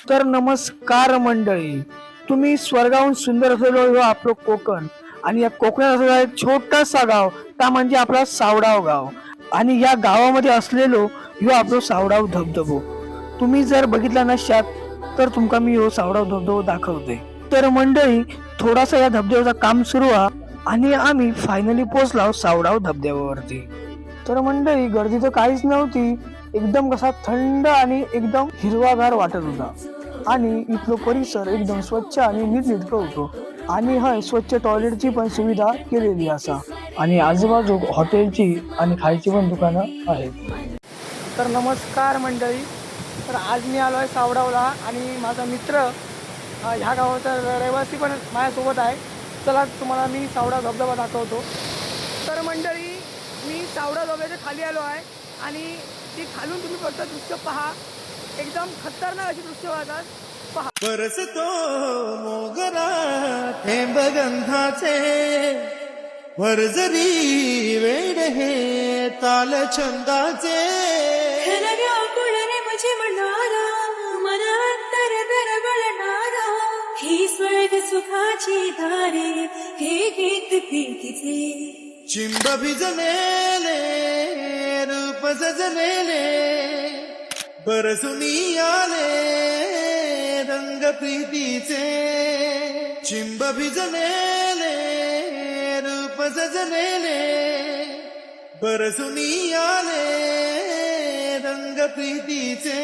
तर नमस्कार मंडळी, तुम्ही स्वर्गाहून सुंदर असलेलो ह्यो आपलं कोकण आणि या कोकणात असलेला एक छोटासा गाव ता म्हणजे आपला सावडाव गाव आणि या गावामध्ये असलेलो ह्यो आपलो सावडाव धबधबो तुम्ही जर बघितला नसशात तर तुमका मी ह्यो सावडाव धबधबो दाखवते. तर मंडळी थोडासा या धबधब्याचं काम सुरू आहे आणि आम्ही फायनली पोहोचलो सावडाव धबधब्यावरती. तर मंडळी गर्दी तर काहीच नव्हती, एकदम कसा थंड आणि एकदम हिरवागार वाटत होता आणि इथलो परिसर एकदम स्वच्छ आणि नीटनेटकं होतो आणि हय स्वच्छ टॉयलेटची पण सुविधा केलेली असा आणि आजूबाजू हॉटेलची आणि खायची पण दुकानं आहेत. तर नमस्कार मंडळी, तर आज मी आलो आहे सावडावला आणि माझा मित्र ह्या गावाचा रहिवासी पण माझ्यासोबत आहे. चला तुम्हाला मी सावडा धबधबा दाखवतो. तर मंडळी मी सावडा धबधब्याच्या खाली आलो आहे आणि ती खालून तुम्ही फक्त दृश्य पहा, एकदम खतरनाक अशी दृश्य वाटतात. पहा. बरसतो मोगरा थेंब गंधाचे, वरजरी वेड हे ताल छंदाचे. व्याकुळने माझे म्हणणारा मन अंतर गळगळणारा, ही स्वर्ग सुखाची दारे, हे गीत प्रीतीचे. चिंब भिजलेले रूप सजलेले, बरसुनी आले रंग प्रीतीचे. चिंब भिजलेले रूप सजलेले, बरसुनी आले रंग प्रीतीचे.